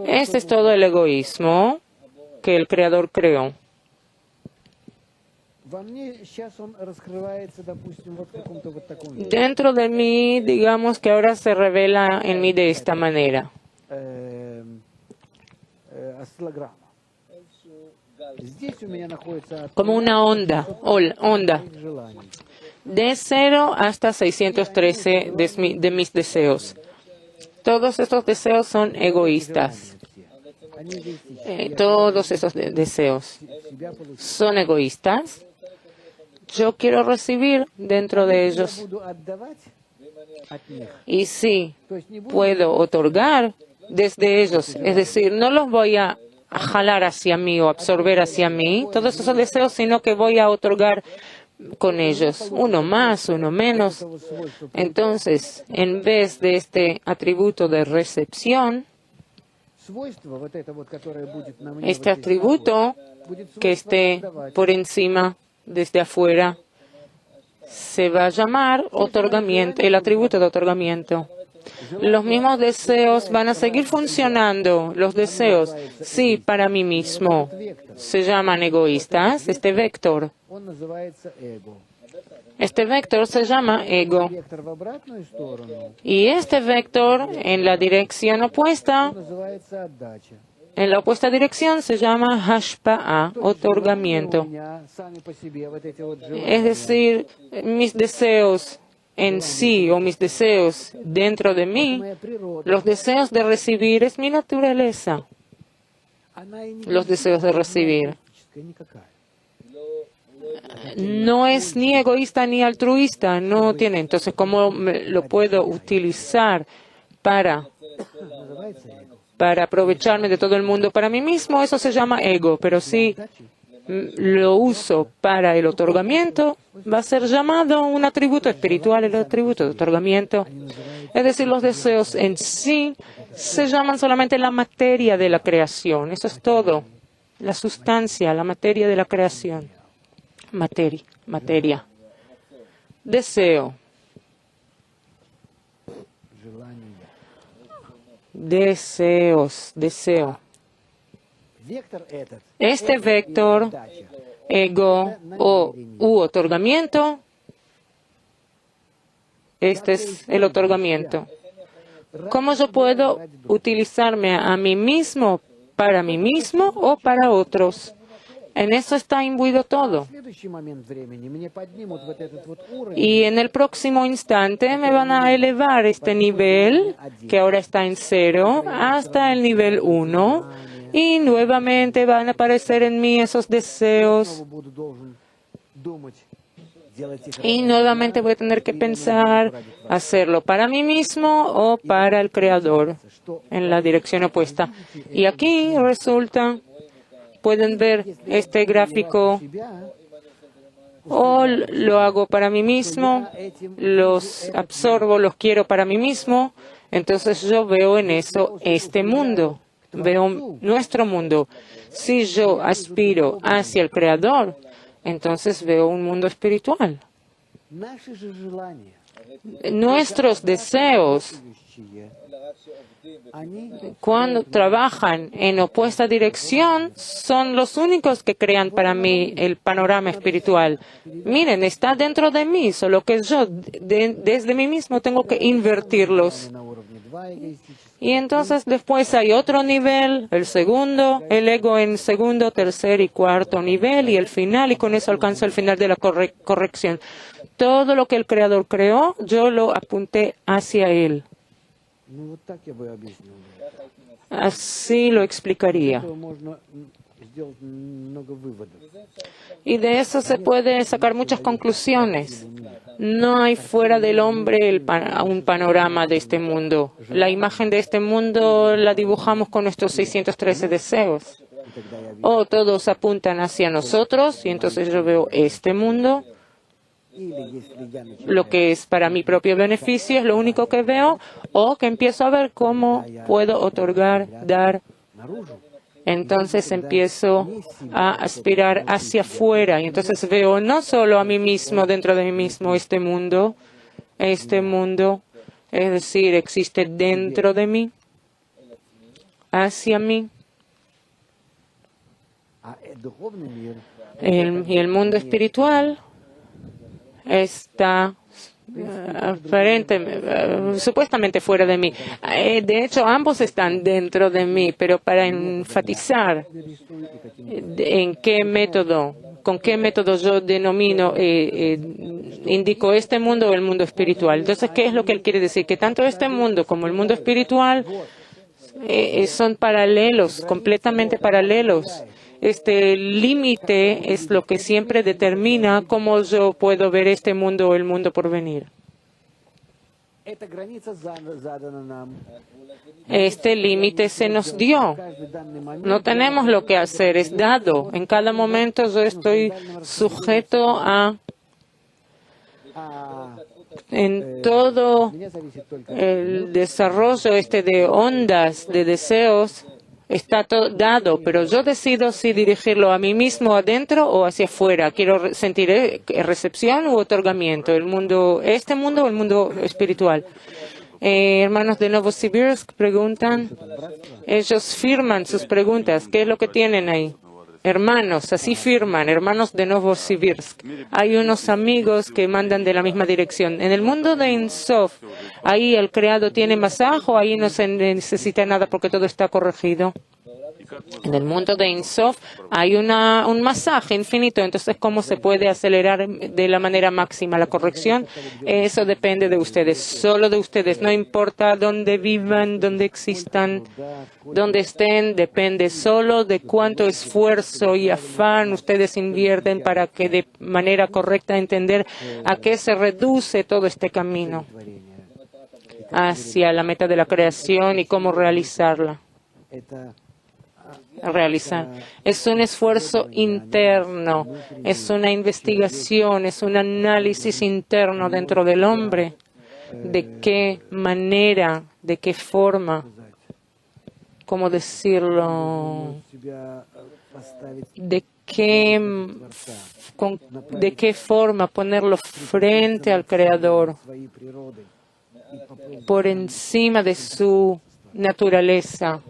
Speaker 1: Este es todo el egoísmo que el Creador creó. Dentro de mí, digamos que ahora se revela en mí de esta manera. Como una onda, de 0 hasta 613 de mis deseos. Todos estos deseos son egoístas. Todos esos deseos son egoístas. Yo quiero recibir dentro de ellos. Y sí, puedo otorgar desde ellos. Es decir, no los voy a jalar hacia mí o absorber hacia mí, todos esos deseos, sino que voy a otorgar con ellos. Uno más, uno menos. Entonces, en vez de este atributo de recepción, este atributo que esté por encima, desde afuera, se va a llamar otorgamiento, el atributo de otorgamiento. Los mismos deseos van a seguir funcionando. Los deseos, sí, para mí mismo, se llaman egoístas. Este vector se llama ego. Y este vector en la dirección opuesta, en la opuesta dirección, se llama hashpa'a, otorgamiento. Es decir, mis deseos en sí o mis deseos dentro de mí, los deseos de recibir es mi naturaleza. Los deseos de recibir. No es ni egoísta ni altruista, no tiene. Entonces, ¿cómo lo puedo utilizar para aprovecharme de todo el mundo para mí mismo? Eso se llama ego, pero si lo uso para el otorgamiento, va a ser llamado un atributo espiritual, el atributo de otorgamiento. Es decir, los deseos en sí se llaman solamente la materia de la creación. Eso es todo. La sustancia, la materia de la creación. Materia. Deseo. Deseo. Este vector, ego u otorgamiento, este es el otorgamiento. ¿Cómo yo puedo utilizarme a mí mismo, para mí mismo o para otros? En eso está imbuido todo. Y en el próximo instante me van a elevar este nivel, que ahora está en 0, hasta el nivel 1. Y nuevamente van a aparecer en mí esos deseos. Y nuevamente voy a tener que pensar hacerlo para mí mismo o para el Creador, en la dirección opuesta. Y aquí resulta, pueden ver este gráfico, o lo hago para mí mismo, los absorbo, los quiero para mí mismo, entonces yo veo en eso este mundo. veo nuestro mundo. Si yo aspiro hacia el Creador, entonces veo un mundo espiritual. Nuestros deseos, cuando trabajan en opuesta dirección, son los únicos que crean para mí el panorama espiritual. Miren, está dentro de mí, solo que yo desde mí mismo tengo que invertirlos. Y entonces después hay otro nivel, el segundo, el ego en segundo, tercer y cuarto nivel y el final, y con eso alcanzo el final de la corrección. Todo lo que el Creador creó, yo lo apunté hacia Él. Así lo explicaría. Y de eso se puede sacar muchas conclusiones. No hay fuera del hombre un panorama de este mundo. La imagen de este mundo la dibujamos con nuestros 613 deseos. O todos apuntan hacia nosotros y entonces yo veo este mundo. Lo que es para mi propio beneficio es lo único que veo, o que empiezo a ver cómo puedo otorgar, dar. Entonces empiezo a aspirar hacia afuera y entonces veo no solo a mí mismo, dentro de mí mismo, este mundo, es decir, existe dentro de mí, hacia mí. Y el mundo espiritual está supuestamente fuera de mí. De hecho, ambos están dentro de mí, pero para enfatizar en qué método, con qué método yo denomino, indico este mundo o el mundo espiritual. Entonces, ¿qué es lo que él quiere decir? Que tanto este mundo como el mundo espiritual son paralelos, completamente paralelos. Este límite es lo que siempre determina cómo yo puedo ver este mundo o el mundo por venir. Este límite se nos dio. No tenemos lo que hacer, es dado. En cada momento yo estoy sujeto en todo el desarrollo de ondas de deseos. Está todo dado, pero yo decido si dirigirlo a mí mismo adentro o hacia afuera. Quiero sentir recepción u otorgamiento, este mundo o el mundo espiritual. Hermanos de Novosibirsk preguntan, ellos firman sus preguntas. ¿Qué es lo que tienen ahí? Hermanos, así firman, hermanos de Novosibirsk. Hay unos amigos que mandan de la misma dirección. En el mundo de Ein Sof, ahí el creado tiene masaje o ahí no se necesita nada porque todo está corregido. En el mundo de Ein Sof hay un masaje infinito, entonces ¿cómo se puede acelerar de la manera máxima la corrección? Eso depende de ustedes, solo de ustedes, no importa dónde vivan, dónde existan, dónde estén, depende solo de cuánto esfuerzo y afán ustedes invierten para que de manera correcta entender a qué se reduce todo este camino hacia la meta de la creación y cómo realizarla. Es un esfuerzo interno, es una investigación, es un análisis interno dentro del hombre. De qué manera, de qué forma, ¿cómo decirlo? De qué forma ponerlo frente al Creador, por encima de su naturaleza.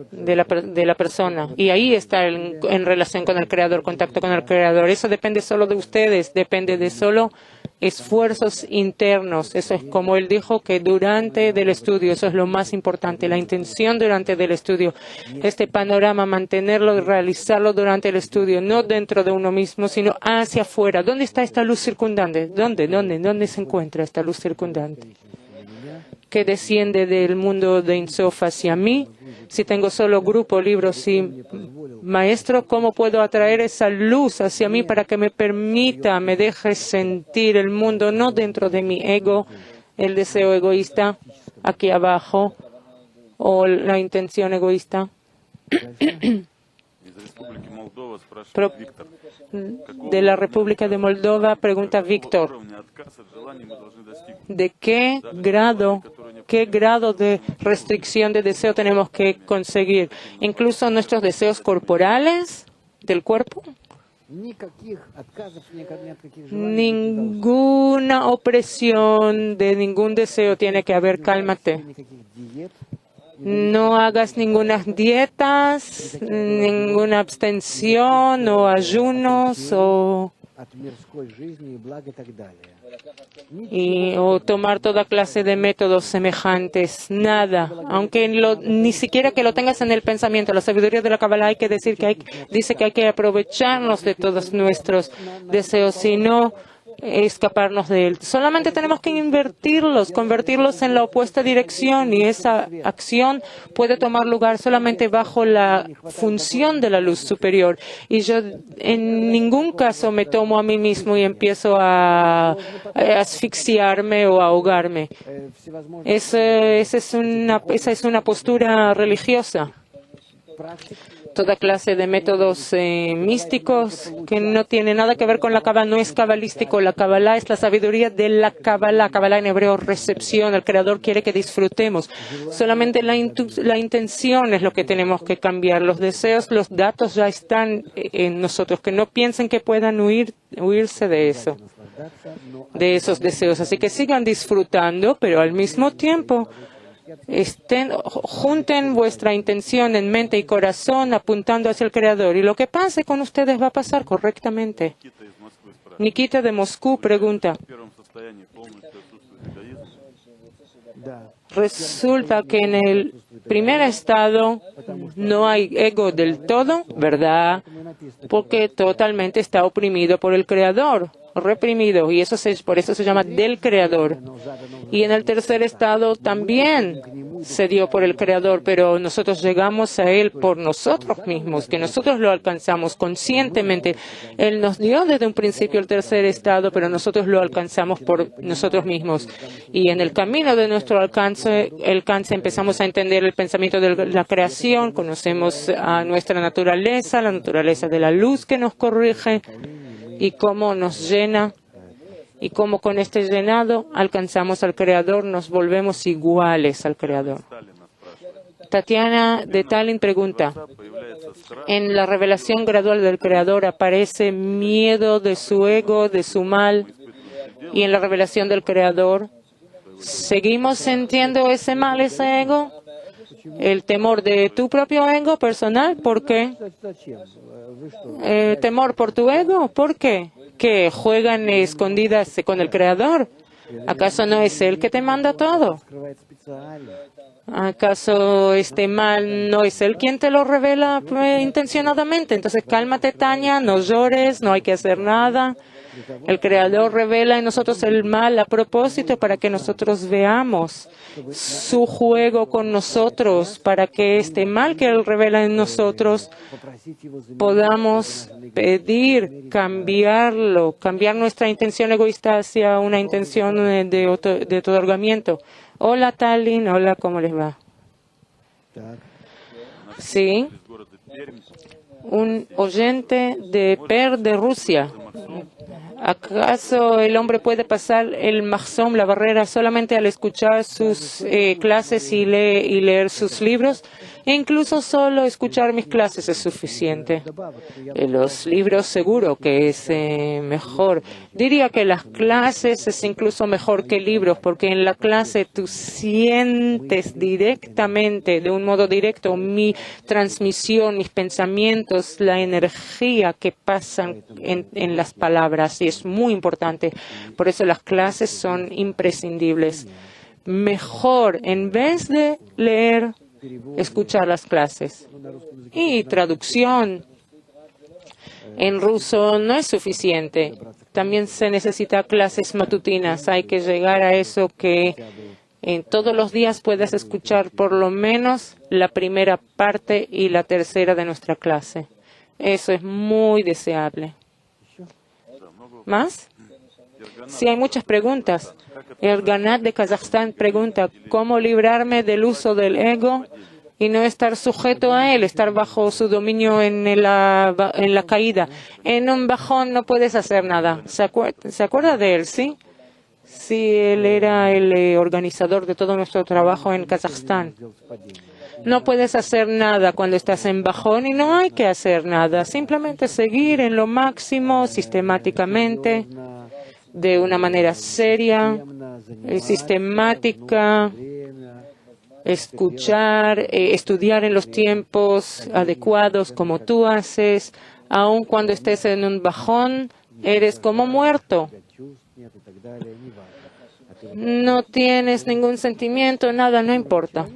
Speaker 1: De la persona. Y ahí está en relación con el Creador, contacto con el Creador. Eso depende solo de ustedes, depende de solo esfuerzos internos. Eso es como él dijo que durante del estudio, eso es lo más importante, la intención durante del estudio. Este panorama, mantenerlo y realizarlo durante el estudio, no dentro de uno mismo, sino hacia afuera. ¿Dónde está esta luz circundante? ¿Dónde se encuentra esta luz circundante? Que desciende del mundo de Ein Sof hacia mí. Si tengo solo grupo, libros y maestro, ¿cómo puedo atraer esa luz hacia mí para que me permita, me deje sentir el mundo no dentro de mi ego, el deseo egoísta aquí abajo o la intención egoísta? De la República de Moldova pregunta Víctor, ¿de qué grado qué grado de restricción de deseo tenemos que conseguir. Incluso nuestros deseos corporales del cuerpo. Ninguna opresión de ningún deseo tiene que haber. Cálmate. No hagas ninguna dietas, ninguna abstención o ayunos o tomar toda clase de métodos semejantes. Nada, aunque ni siquiera que lo tengas en el pensamiento. La sabiduría de la Kabbalah hay que decir dice que hay que aprovecharnos de todos nuestros deseos, sino escaparnos de él. Solamente tenemos que convertirlos en la opuesta dirección, y esa acción puede tomar lugar solamente bajo la función de la luz superior. Y yo en ningún caso me tomo a mí mismo y empiezo a asfixiarme o a ahogarme. Esa es una postura religiosa. Toda clase de métodos místicos que no tiene nada que ver con la Kabbalah, no es cabalístico. La Kabbalah es la sabiduría de la Kabbalah. Kabbalah en hebreo, recepción. El Creador quiere que disfrutemos. Solamente la intención es lo que tenemos que cambiar. Los deseos, los datos ya están en nosotros. Que no piensen que puedan huirse de eso, de esos deseos. Así que sigan disfrutando, pero al mismo tiempo junten vuestra intención en mente y corazón apuntando hacia el Creador, y lo que pase con ustedes va a pasar correctamente. Nikita de Moscú pregunta: resulta que en el primer estado no hay ego del todo, ¿verdad? Porque totalmente está oprimido por el Creador, reprimido, y por eso se llama del Creador. Y en el tercer estado también se dio por el Creador, pero nosotros llegamos a Él por nosotros mismos, que nosotros lo alcanzamos conscientemente. Él nos dio desde un principio el tercer estado, pero nosotros lo alcanzamos por nosotros mismos. Y en el camino de nuestro alcance empezamos a entender el pensamiento de la creación, conocemos a nuestra naturaleza, la naturaleza de la luz que nos corrige, y cómo nos llena, y cómo con este llenado alcanzamos al Creador, nos volvemos iguales al Creador. Tatiana de Tallinn pregunta: en la revelación gradual del Creador aparece miedo de su ego, de su mal, y en la revelación del Creador ¿seguimos sintiendo ese mal, ese ego? El temor de tu propio ego personal, ¿por qué? ¿Temor por tu ego? ¿Por qué? ¿Que juegan escondidas con el Creador? ¿Acaso no es Él que te manda todo? ¿Acaso este mal no es Él quien te lo revela intencionadamente? Entonces cálmate, Tania, no llores, no hay que hacer nada. El Creador revela en nosotros el mal a propósito para que nosotros veamos su juego con nosotros, para que este mal que Él revela en nosotros podamos pedir cambiarlo, cambiar nuestra intención egoísta hacia una intención de otorgamiento. Hola, Tallinn, hola, ¿cómo les va? Sí, un oyente de Per de Rusia. ¿Acaso el hombre puede pasar el mahzom, la barrera, solamente al escuchar sus clases y leer sus libros? E incluso solo escuchar mis clases es suficiente. Los libros seguro que es mejor. Diría que las clases es incluso mejor que libros, porque en la clase tú sientes directamente, de un modo directo, mi transmisión, mis pensamientos, la energía que pasan en las palabras, y es muy importante. Por eso las clases son imprescindibles. Mejor, en vez de leer, escuchar las clases. Y traducción en ruso no es suficiente. También se necesita clases matutinas. Hay que llegar a eso, que en todos los días puedas escuchar por lo menos la primera parte y la tercera de nuestra clase. Eso es muy deseable. ¿Más? Sí, hay muchas preguntas. El Ganat de Kazajstán pregunta: ¿cómo librarme del uso del ego y no estar sujeto a él, estar bajo su dominio en la caída? En un bajón no puedes hacer nada. ¿Se acuerda de él, sí? si él era el organizador de todo nuestro trabajo en Kazajstán. No puedes hacer nada cuando estás en bajón y no hay que hacer nada. Simplemente seguir en lo máximo, sistemáticamente, de una manera seria, sistemática, escuchar, estudiar en los tiempos adecuados como tú haces. Aun cuando estés en un bajón, eres como muerto. No tienes ningún sentimiento, nada, no importa.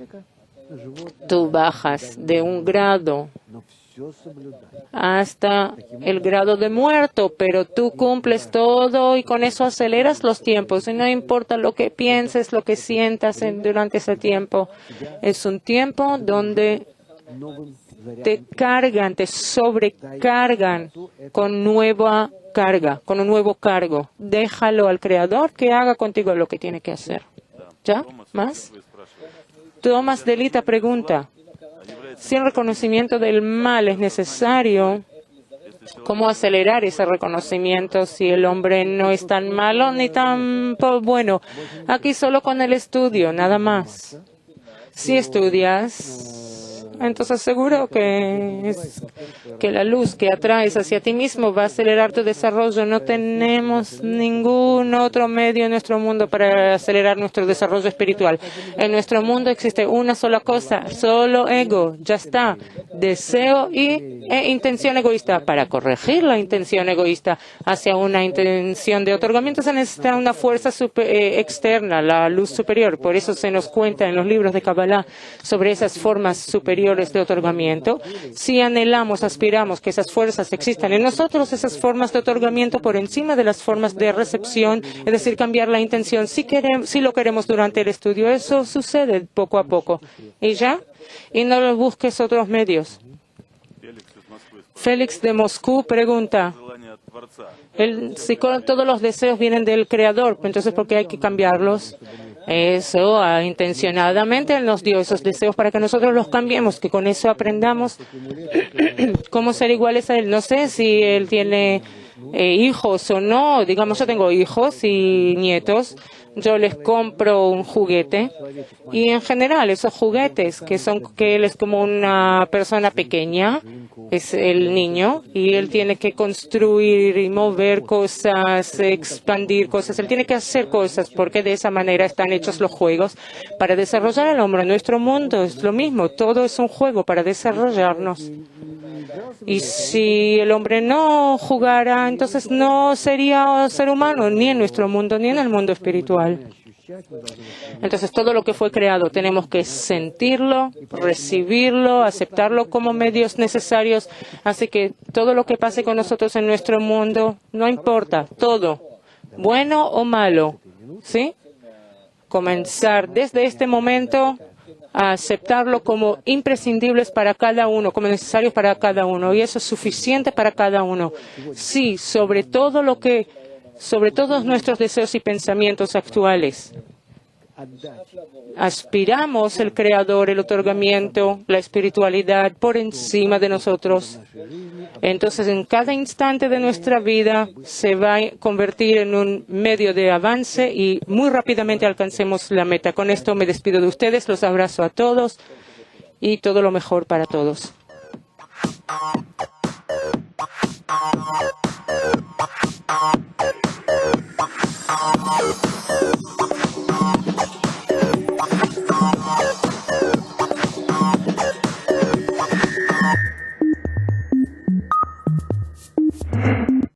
Speaker 1: Tú bajas de un grado hasta el grado de muerto, pero tú cumples todo y con eso aceleras los tiempos. Y no importa lo que pienses, lo que sientas durante ese tiempo. Es un tiempo donde te cargan, te sobrecargan con nueva carga, con un nuevo cargo. Déjalo al Creador que haga contigo lo que tiene que hacer. ¿Ya? ¿Más? Tomás Delita pregunta, si el reconocimiento del mal es necesario, ¿cómo acelerar ese reconocimiento si el hombre no es tan malo ni tan bueno? Aquí solo con el estudio, nada más. Si estudias, entonces seguro que la luz que atraes hacia ti mismo va a acelerar tu desarrollo. No tenemos ningún otro medio en nuestro mundo para acelerar nuestro desarrollo espiritual. En nuestro mundo existe una sola cosa, solo ego, ya está. Deseo e intención egoísta. Para corregir la intención egoísta hacia una intención de otorgamiento se necesita una fuerza externa, la luz superior. Por eso se nos cuenta en los libros de Kabbalah sobre esas formas superiores de otorgamiento. Si anhelamos, aspiramos que esas fuerzas existan en nosotros, esas formas de otorgamiento por encima de las formas de recepción, es decir, cambiar la intención, si lo queremos durante el estudio, eso sucede poco a poco. ¿Y ya? Y no busques otros medios. Félix de Moscú pregunta, si todos los deseos vienen del Creador, entonces ¿por qué hay que cambiarlos? Eso, intencionadamente Él nos dio esos deseos para que nosotros los cambiemos, que con eso aprendamos cómo ser iguales a Él. No sé si Él tiene hijos o no. Digamos, yo tengo hijos y nietos. Yo les compro un juguete y en general esos juguetes que él es como una persona pequeña, es el niño y él tiene que construir y mover cosas, expandir cosas, él tiene que hacer cosas porque de esa manera están hechos los juegos para desarrollar al hombre. Nuestro mundo es lo mismo, todo es un juego para desarrollarnos. Y si el hombre no jugara, entonces no sería ser humano, ni en nuestro mundo, ni en el mundo espiritual. Entonces, todo lo que fue creado tenemos que sentirlo, recibirlo, aceptarlo como medios necesarios. Así que todo lo que pase con nosotros en nuestro mundo, no importa, todo, bueno o malo, ¿sí? Comenzar desde este momento a aceptarlo como imprescindibles para cada uno, como necesarios para cada uno, y eso es suficiente para cada uno. Sí, sobre todos nuestros deseos y pensamientos actuales. Aspiramos el Creador, el otorgamiento, la espiritualidad por encima de nosotros. Entonces, en cada instante de nuestra vida se va a convertir en un medio de avance y muy rápidamente alcancemos la meta. Con esto me despido de ustedes, los abrazo a todos y todo lo mejor para todos.